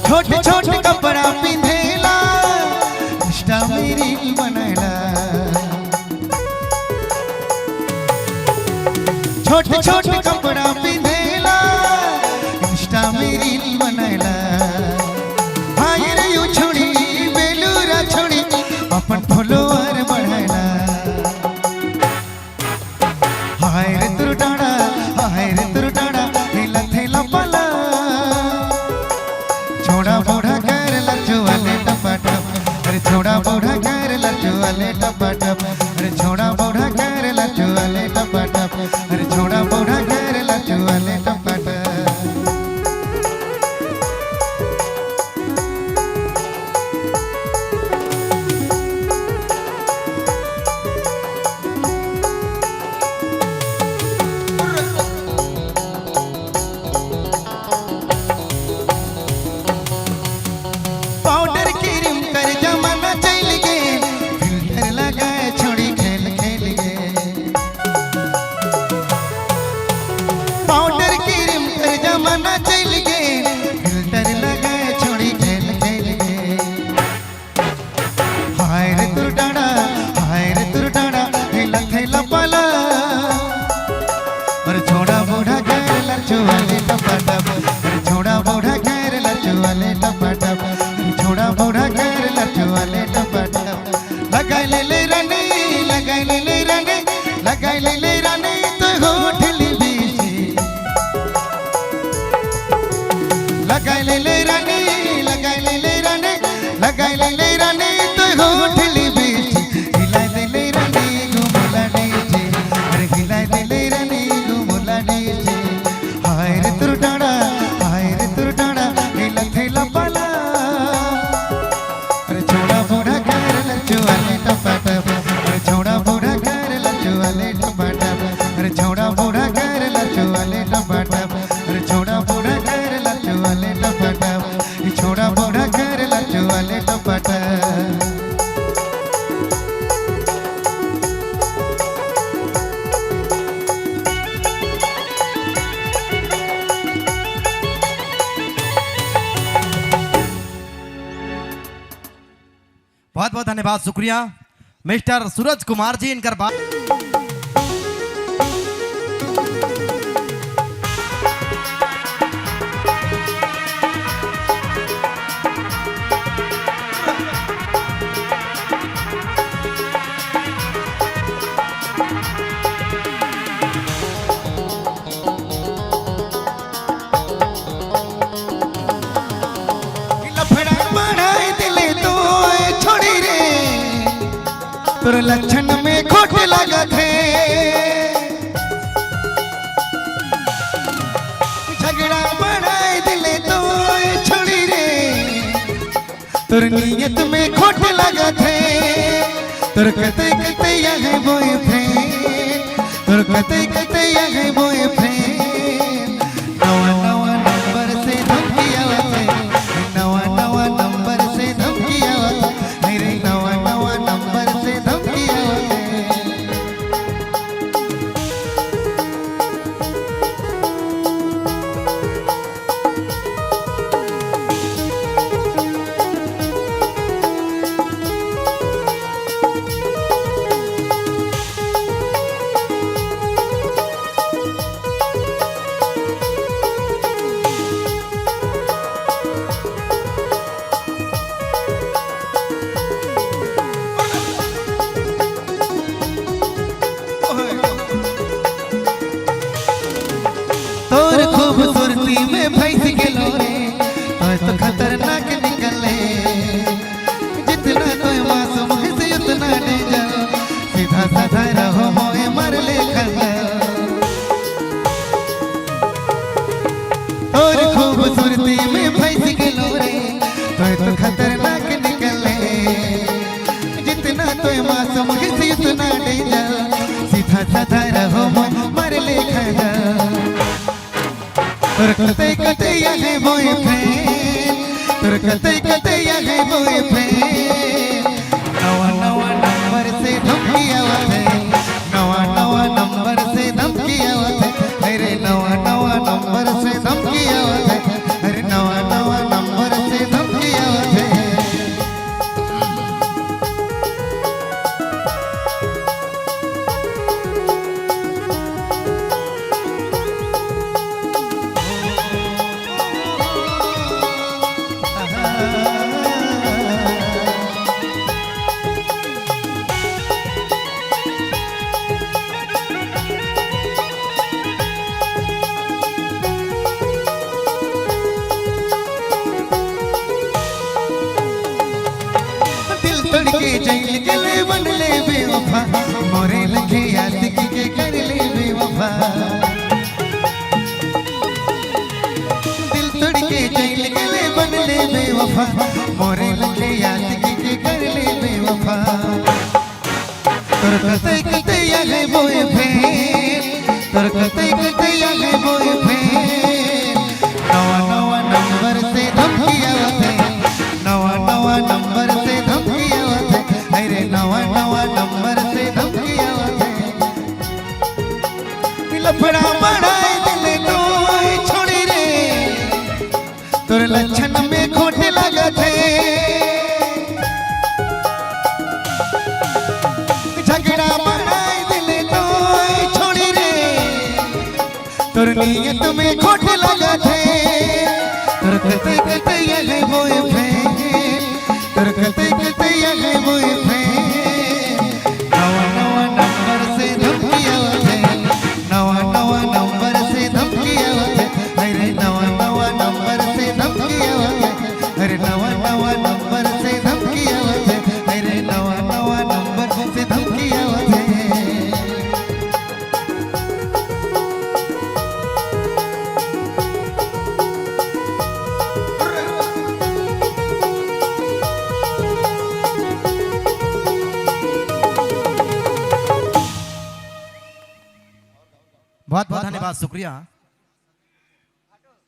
छोटे छोटे कपड़ा पिंधेला इंस्टा में रील बनाएला छोटे छोटे कपड़ा पिंधेला इंस्टा में रील बनाएला हाय रे यू छोड़ी बेलूरा छोड़ी अपन फॉलोअर बढ़ाएला हाय रे तुर डाड़ा हाय रे तुर डाड़ा थेला थेला पाला छोड़ा बूढ़ा कर लज्जू वाले टपाटप अरे छोड़ा बूढ़ा कर लज्जू वाले टपाटप अरे छोड़ा बूढ़ा कर लज्जू वाले टपाटप अरे छोड़ा बूढ़ा कर लज्जू वाले टपाटप। बहुत बहुत धन्यवाद, शुक्रिया मिस्टर सूरज कुमार जी। इनकर बात लक्षण में खोट लगत है, झगड़ा बढ़ाए दिले तो छोड़ी रे, तुर नियत में खोट लगत है। তোর কতে কতে আগে বয়ফ্রেন্ড তোর কতে কতে আগে বয়ফ্রেন্ড नवा नवा नंबर से धमकी आवते नवा नवा नंबर से धमकी आवते मेरे नवा नवा नंबर से धमकी आवते तोर खूबसूरती में फंस गेलो रे तो खतरनाक निकले जितना तो मासूम है से उतना डेंजर सीधा साधा रहो मोए मर ले खंदा तोर खूबसूरती में फंस गेलो रे तो खतरनाक निकले जितना तो मासूम है से उतना डेंजर सीधा साधा रहो मोए मर ले खंदा তোর কতে কতে আগে বয়ফ্রেন্ড তোর কতে কতে আগে বয়ফ্রেন্ড नवा नवा नंबर से धमकी आवते नवा नवा नंबर से धमकी आवते अरे नवा नवा नंबर से धमकी आवते अरे नवा नवा नंबर से धमकी आवते तड़के जैल के ले बन ले बेवफा मोरे लगे याद के कर ले बेवफा दिल तड़के जैल के ले बन ले बेवफा मोरे लगे याद के कर ले बेवफा तोर कते कते आगे बॉयफ्रेंड तोर कते कते आगे बॉयफ्रेंड नवा नवा नंबर से धमकी आवते नवा नवा नंबर से धमकी आवते अरे नवा नवा नंबर से धमकी आवते लफड़ा बढ़ाए दिल तो छोड़ी रे तोर लक्षण में खोटे लगते झगड़ा बढ़ाए दिल तो छोड़ी रे तोर नियत में खोटे लगते तोर कते कते आगे बॉयफ्रेंड तोर कते कते आगे बॉयफ्रेंड नवा नवा नंबर से धमकी आवते नवा नवा नंबर से धमकी आवते अरे नवा नवा नंबर से धमकी आवते अरे नवा नवा नंबर से धमकी आवते अरे नवा नवा नंबर से धमकी आवते बहुत बहुत धन्यवाद शुक्रिया।